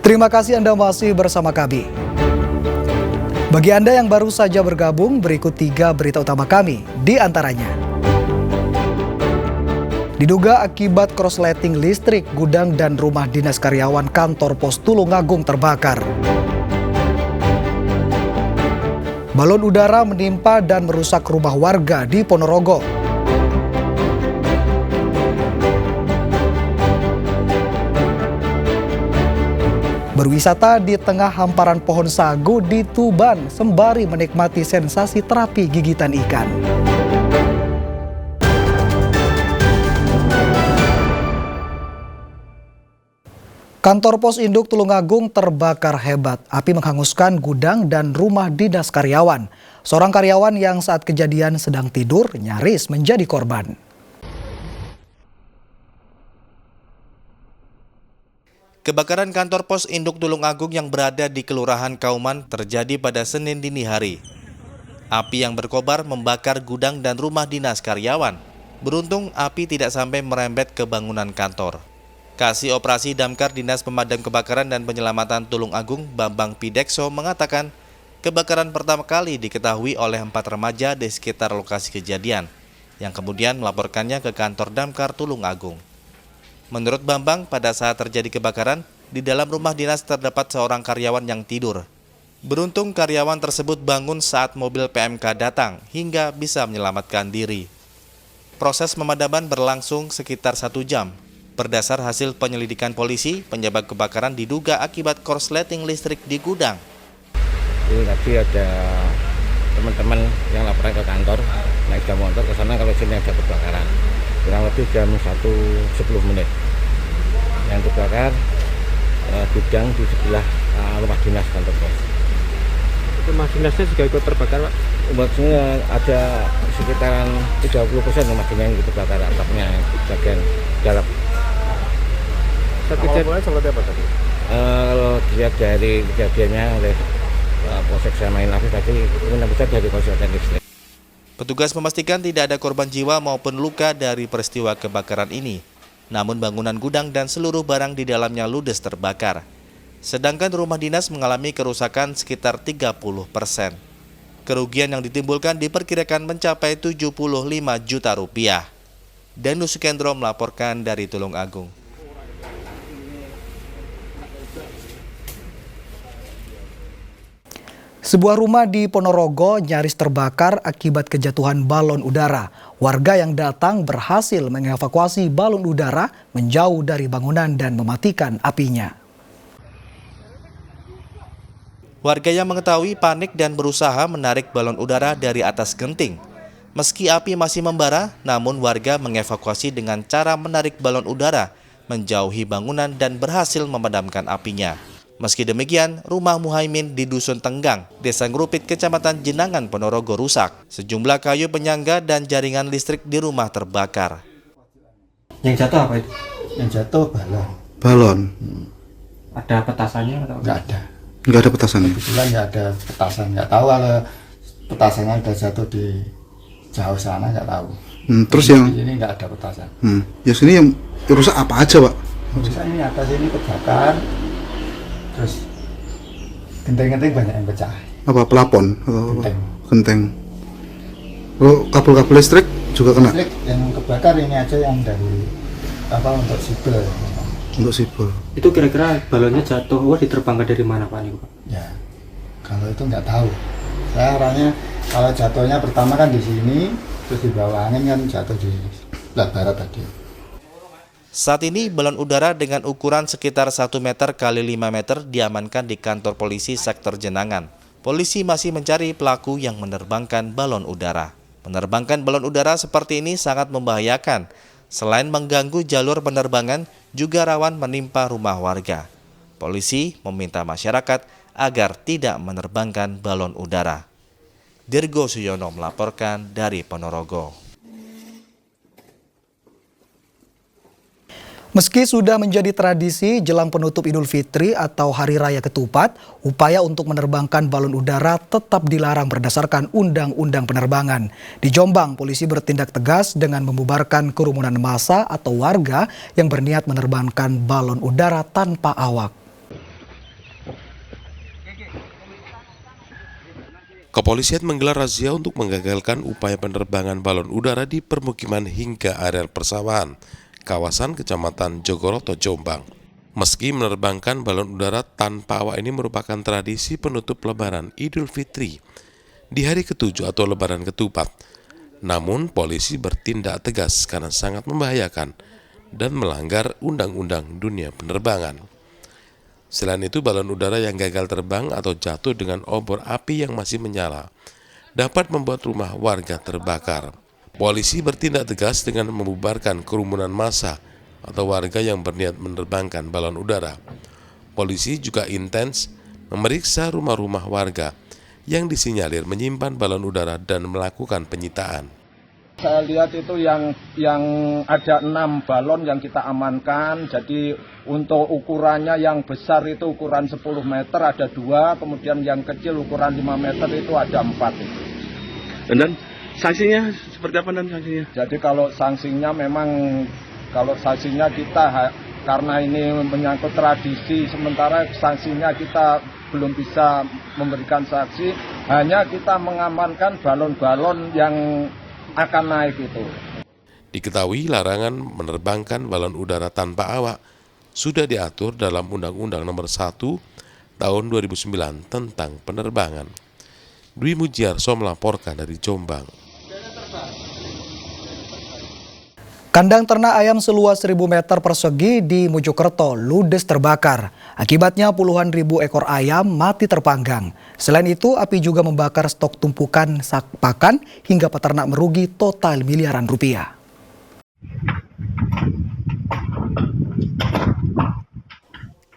Terima kasih Anda masih bersama kami. Bagi Anda yang baru saja bergabung, berikut 3 berita utama kami, di antaranya. Diduga akibat korsleting listrik, gudang dan rumah dinas karyawan kantor pos Tulungagung terbakar. Balon udara menimpa dan merusak rumah warga di Ponorogo. Berwisata di tengah hamparan pohon sagu di Tuban sembari menikmati sensasi terapi gigitan ikan. Kantor Pos Induk Tulungagung terbakar hebat. Api menghanguskan gudang dan rumah dinas karyawan. Seorang karyawan yang saat kejadian sedang tidur nyaris menjadi korban. Kebakaran kantor pos induk Tulungagung yang berada di Kelurahan Kauman terjadi pada Senin dini hari. Api yang berkobar membakar gudang dan rumah dinas karyawan. Beruntung api tidak sampai merembet ke bangunan kantor. Kasih Operasi Damkar Dinas Pemadam Kebakaran dan Penyelamatan Tulungagung Bambang Pidekso mengatakan kebakaran pertama kali diketahui oleh 4 remaja di sekitar lokasi kejadian yang kemudian melaporkannya ke kantor Damkar Tulungagung. Menurut Bambang, pada saat terjadi kebakaran, di dalam rumah dinas terdapat seorang karyawan yang tidur. Beruntung karyawan tersebut bangun saat mobil PMK datang hingga bisa menyelamatkan diri. Proses pemadaman berlangsung sekitar 1 jam. Berdasar hasil penyelidikan polisi, penyebab kebakaran diduga akibat korsleting listrik di gudang. Tadi ada teman-teman yang laporan ke kantor, naik jam motor ke sana kalau sini ada kebakaran. Kurang lebih jam 1:10 menit. Yang terbakar gudang di sebelah rumah dinas kantor pos. Rumah dinasnya juga ikut terbakar, Pak? Maksudnya ada sekitaran 30% rumah dinas yang terbakar, atapnya bagian dalam. Awalnya seperti apa tadi? Kalau dilihat dari kejadiannya oleh Polsek Samain Lapis tadi, mungkin besar dari korsleting listrik. Petugas memastikan tidak ada korban jiwa maupun luka dari peristiwa kebakaran ini. Namun bangunan gudang dan seluruh barang di dalamnya ludes terbakar. Sedangkan rumah dinas mengalami kerusakan sekitar 30%. Kerugian yang ditimbulkan diperkirakan mencapai 75 juta rupiah. Danu Sukendro melaporkan dari Tulungagung. Sebuah rumah di Ponorogo nyaris terbakar akibat kejatuhan balon udara. Warga yang datang berhasil mengevakuasi balon udara menjauh dari bangunan dan mematikan apinya. Warga yang mengetahui panik dan berusaha menarik balon udara dari atas genting. Meski api masih membara, namun warga mengevakuasi dengan cara menarik balon udara menjauhi bangunan dan berhasil memadamkan apinya. Meski demikian, rumah Muhaimin di Dusun Tenggang, Desa Ngrupit, Kecamatan Jenangan, Ponorogo rusak. Sejumlah kayu penyangga dan jaringan listrik di rumah terbakar. Yang jatuh apa itu? Yang jatuh balon. Balon? Ada petasannya atau? Nggak ada. Nggak ada petasannya? Kebetulan nggak ada petasan. Nggak tahu kalau petasannya udah jatuh di jauh sana, nggak tahu. Terus yang di sini nggak ada petasan. Ya sini yang rusak apa aja, Pak? Rusak ini atas ini kebakar. Terus genteng-genteng banyak yang pecah. Apa pelapon? Genteng. Genteng. Oh, kabel-kabel listrik juga kena? Listrik yang kebakar ini aja yang dari untuk sipil. Untuk sipil. Itu kira-kira balonnya jatuh, diterbangkan dari mana, Pak? Ya, kalau itu nggak tahu. Saya arahnya kalau jatuhnya pertama kan di sini, terus di bawah angin kan jatuh di sebelah barat tadi. Saat ini balon udara dengan ukuran sekitar 1 meter kali 5 meter diamankan di kantor polisi sektor Jenangan. Polisi masih mencari pelaku yang menerbangkan balon udara. Menerbangkan balon udara seperti ini sangat membahayakan. Selain mengganggu jalur penerbangan, juga rawan menimpa rumah warga. Polisi meminta masyarakat agar tidak menerbangkan balon udara. Dirgo Suyono melaporkan dari Ponorogo. Meski sudah menjadi tradisi jelang penutup Idul Fitri atau Hari Raya Ketupat, upaya untuk menerbangkan balon udara tetap dilarang berdasarkan Undang-Undang Penerbangan. Di Jombang, polisi bertindak tegas dengan membubarkan kerumunan massa atau warga yang berniat menerbangkan balon udara tanpa awak. Kepolisian menggelar razia untuk menggagalkan upaya penerbangan balon udara di permukiman hingga areal persawahan, kawasan Kecamatan Jogoroto, Jombang. Meski menerbangkan balon udara tanpa awak ini merupakan tradisi penutup Lebaran Idul Fitri di hari ke-7 atau Lebaran ketupat, namun polisi bertindak tegas karena sangat membahayakan dan melanggar undang-undang dunia penerbangan. Selain itu, balon udara yang gagal terbang atau jatuh dengan obor api yang masih menyala dapat membuat rumah warga terbakar. Polisi bertindak tegas dengan membubarkan kerumunan massa atau warga yang berniat menerbangkan balon udara. Polisi juga intens memeriksa rumah-rumah warga yang disinyalir menyimpan balon udara dan melakukan penyitaan. Saya lihat itu yang ada 6 balon yang kita amankan. Jadi untuk ukurannya yang besar itu ukuran 10 meter ada 2, kemudian yang kecil ukuran 5 meter itu ada 4 itu. Dan sanksinya seperti apa dan sanksinya? Jadi kalau sanksinya kita karena ini menyangkut tradisi, sementara sanksinya kita belum bisa memberikan sanksi, hanya kita mengamankan balon-balon yang akan naik itu. Diketahui larangan menerbangkan balon udara tanpa awak sudah diatur dalam Undang-Undang Nomor 1 Tahun 2009 tentang penerbangan. Dwi Mujiarso melaporkan dari Jombang. Kandang ternak ayam seluas 1.000 meter persegi di Mojokerto ludes terbakar. Akibatnya puluhan ribu ekor ayam mati terpanggang. Selain itu, api juga membakar stok tumpukan sak pakan hingga peternak merugi total miliaran rupiah.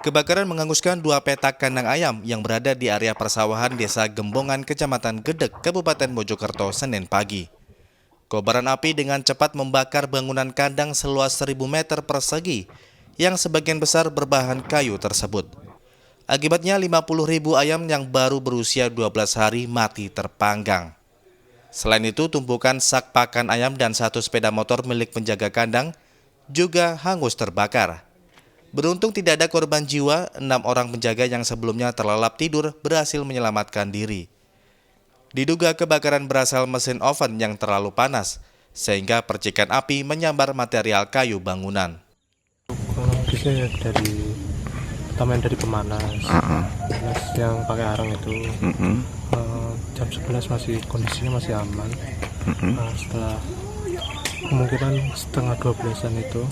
Kebakaran menghanguskan 2 petak kandang ayam yang berada di area persawahan Desa Gembongan, Kecamatan Gedek, Kabupaten Mojokerto, Senin pagi. Kobaran api dengan cepat membakar bangunan kandang seluas 1.000 meter persegi yang sebagian besar berbahan kayu tersebut. Akibatnya 50.000 ayam yang baru berusia 12 hari mati terpanggang. Selain itu, tumpukan sak pakan ayam dan 1 sepeda motor milik penjaga kandang juga hangus terbakar. Beruntung tidak ada korban jiwa, 6 orang penjaga yang sebelumnya terlelap tidur berhasil menyelamatkan diri. Diduga kebakaran berasal mesin oven yang terlalu panas, sehingga percikan api menyambar material kayu bangunan. Kronologisnya dari pemanas, yang pakai arang itu, jam 11 kondisinya masih aman. Setelah kemungkinan setengah 12-an itu,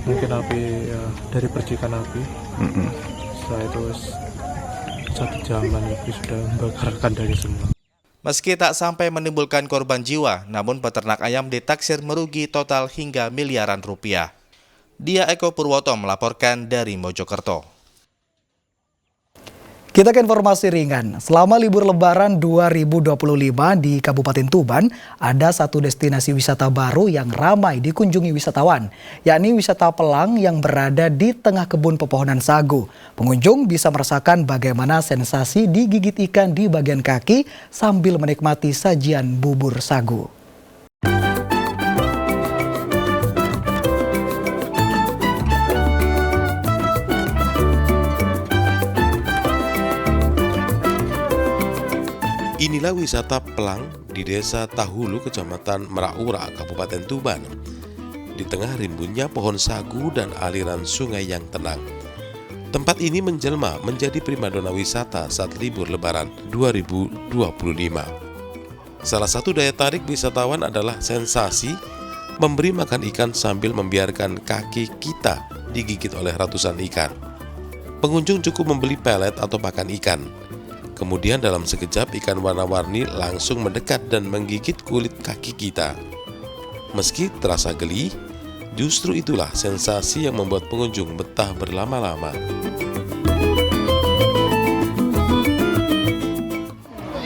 mungkin api dari percikan api. Setelah itu 1 jaman lebih sudah membakarkan dari semua. Meski tak sampai menimbulkan korban jiwa, namun peternak ayam ditaksir merugi total hingga miliaran rupiah. Dia Eko Purwoto melaporkan dari Mojokerto. Kita ke informasi ringan. Selama libur Lebaran 2025 di Kabupaten Tuban, ada satu destinasi wisata baru yang ramai dikunjungi wisatawan, yakni wisata Pelang yang berada di tengah kebun pepohonan sagu. Pengunjung bisa merasakan bagaimana sensasi digigit ikan di bagian kaki sambil menikmati sajian bubur sagu. Inilah wisata Pelang di Desa Tahulu, Kecamatan Meraura, Kabupaten Tuban. Di tengah rimbunnya pohon sagu dan aliran sungai yang tenang. Tempat ini menjelma menjadi primadona wisata saat libur Lebaran 2025. Salah satu daya tarik wisatawan adalah sensasi memberi makan ikan sambil membiarkan kaki kita digigit oleh ratusan ikan. Pengunjung cukup membeli pelet atau pakan ikan. Kemudian dalam sekejap ikan warna-warni langsung mendekat dan menggigit kulit kaki kita. Meski terasa geli, justru itulah sensasi yang membuat pengunjung betah berlama-lama.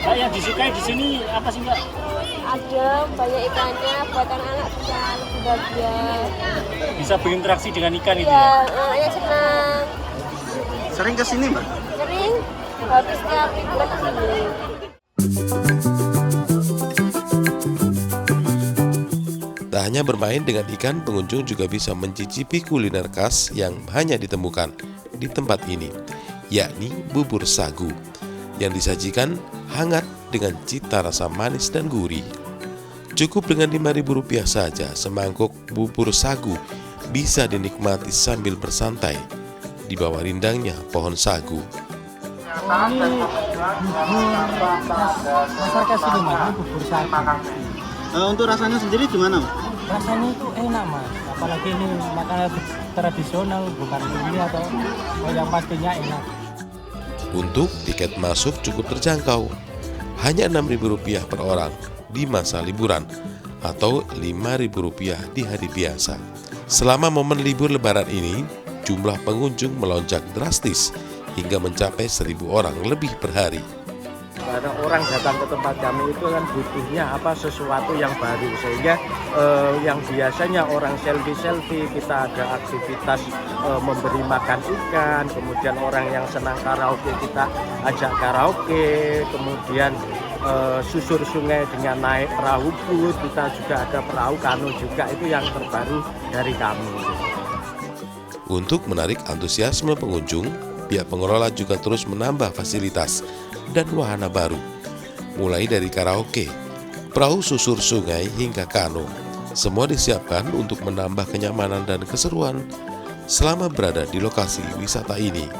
Yang disukai di sini apa sih Mbak? Ada banyak ikannya, buat anak-anak bisa bahagia. Bisa berinteraksi dengan ikan itu ya? Ya, anaknya senang. Sering ke sini Mbak? Sering. Habis setiap liburan ke sini. Tak hanya bermain dengan ikan, pengunjung juga bisa mencicipi kuliner khas yang hanya ditemukan di tempat ini, yakni bubur sagu, yang disajikan hangat dengan cita rasa manis dan gurih. Cukup dengan Rp5.000 saja semangkuk bubur sagu bisa dinikmati sambil bersantai di bawah rindangnya pohon sagu. Masyarakat sini mas, ini bubur sagu. Untuk rasanya sendiri gimana? Rasanya itu enak mas, apalagi ini makanan tradisional, bukan ini atau yang pastinya enak. Untuk tiket masuk cukup terjangkau, hanya Rp6.000 per orang di masa liburan atau Rp5.000 di hari biasa. Selama momen libur lebaran ini, jumlah pengunjung melonjak drastis hingga mencapai 1.000 orang lebih per hari. Karena orang datang ke tempat kami itu kan butuhnya sesuatu yang baru, sehingga yang biasanya orang selfie kita ada aktivitas memberi makan ikan, kemudian orang yang senang karaoke kita ajak karaoke, kemudian susur sungai dengan naik perahu boot, kita juga ada perahu kano juga, itu yang terbaru dari kami. Untuk menarik antusiasme pengunjung, pihak pengelola juga terus menambah fasilitas dan wahana baru, mulai dari karaoke, perahu susur sungai hingga kano. Semua disiapkan untuk menambah kenyamanan dan keseruan selama berada di lokasi wisata ini.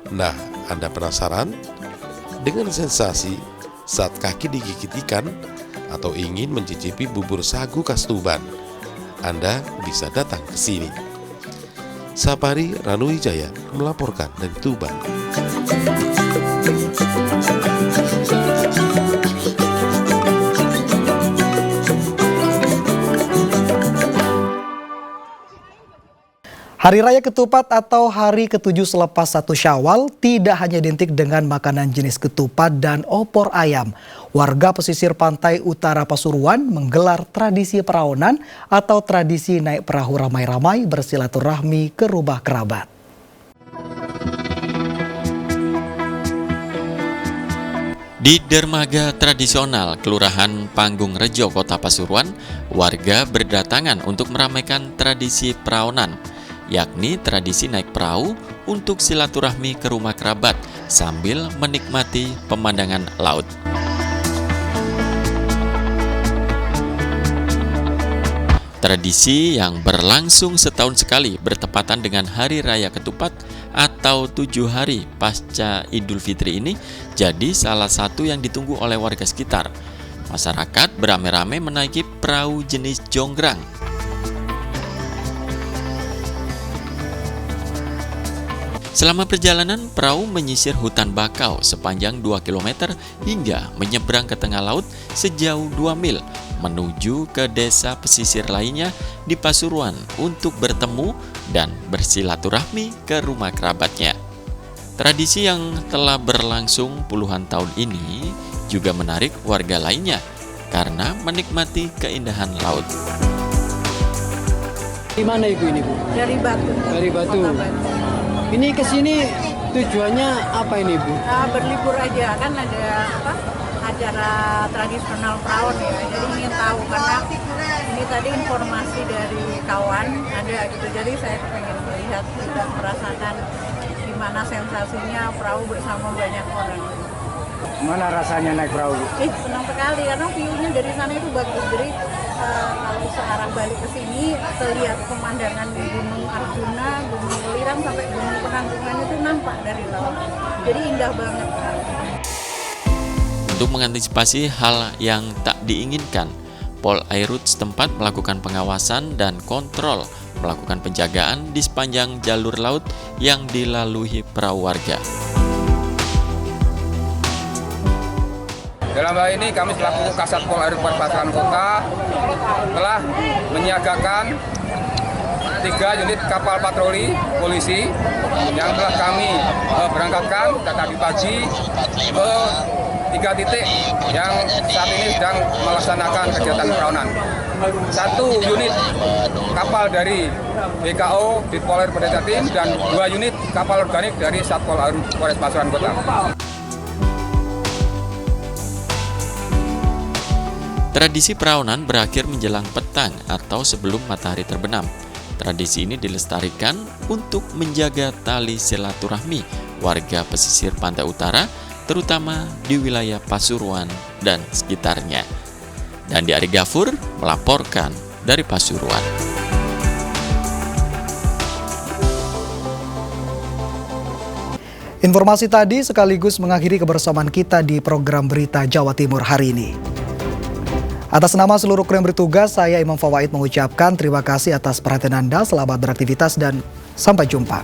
Nah, Anda penasaran dengan sensasi saat kaki digigit ikan atau ingin mencicipi bubur sagu khas Tuban? Anda bisa datang ke sini. Sapari Ranuwijaya melaporkan dari Tuban. Hari Raya Ketupat atau hari ke-7 selepas 1 Syawal tidak hanya identik dengan makanan jenis ketupat dan opor ayam. Warga pesisir pantai utara Pasuruan menggelar tradisi peraonan atau tradisi naik perahu ramai-ramai bersilaturahmi ke rumah kerabat. Di dermaga tradisional Kelurahan Panggung Rejo, Kota Pasuruan, warga berdatangan untuk meramaikan tradisi peraonan, yakni tradisi naik perahu untuk silaturahmi ke rumah kerabat sambil menikmati pemandangan laut. Tradisi yang berlangsung setahun sekali bertepatan dengan Hari Raya Ketupat atau 7 hari pasca Idul Fitri ini jadi salah satu yang ditunggu oleh warga sekitar. Masyarakat beramai-ramai menaiki perahu jenis jonggrang. Selama perjalanan, perahu menyisir hutan bakau sepanjang 2 km hingga menyeberang ke tengah laut sejauh 2 mil menuju ke desa pesisir lainnya di Pasuruan untuk bertemu dan bersilaturahmi ke rumah kerabatnya. Tradisi yang telah berlangsung puluhan tahun ini juga menarik warga lainnya karena menikmati keindahan laut. Di mana Ibu ini, Bu? Dari Batu. Dari Batu. Ini ke sini tujuannya apa ini, Bu? Berlibur aja, kan ada acara tradisional perawan ya. Jadi ingin tahu karena ini tadi informasi dari kawan ada gitu. Jadi saya pengen melihat juga merasakan gimana sensasinya perahu bersama banyak orang. Mana rasanya naik perahu? Senang sekali karena view-nya dari sana itu bagus. Jadi kalau searah balik ke sini terlihat pemandangan Gunung Arjuna, Gunung Welirang sampai Gunung Penanggungan itu nampak dari laut. Jadi indah banget. Untuk mengantisipasi hal yang tak diinginkan, Pol Airut setempat melakukan pengawasan dan kontrol, melakukan penjagaan di sepanjang jalur laut yang dilalui perahu warga. Dalam hal ini kami selaku Kasat Pol Airut Pasuruan Kota telah menyiagakan 3 unit kapal patroli polisi yang telah kami berangkatkan tadi pagi ke 3 titik yang saat ini sedang melaksanakan kegiatan perawanan. 1 unit kapal dari BKO Ditpol Airut Polda Jatim dan 2 unit kapal organik dari Satpol Airut Polres Pasuruan Kota. Tradisi perawanan berakhir menjelang petang atau sebelum matahari terbenam. Tradisi ini dilestarikan untuk menjaga tali silaturahmi warga pesisir pantai utara terutama di wilayah Pasuruan dan sekitarnya. Dan Ari Gafur melaporkan dari Pasuruan. Informasi tadi sekaligus mengakhiri kebersamaan kita di program Berita Jawa Timur hari ini. Atas nama seluruh kru yang bertugas, saya Imam Fawaid mengucapkan terima kasih atas perhatian Anda, selamat beraktivitas dan sampai jumpa.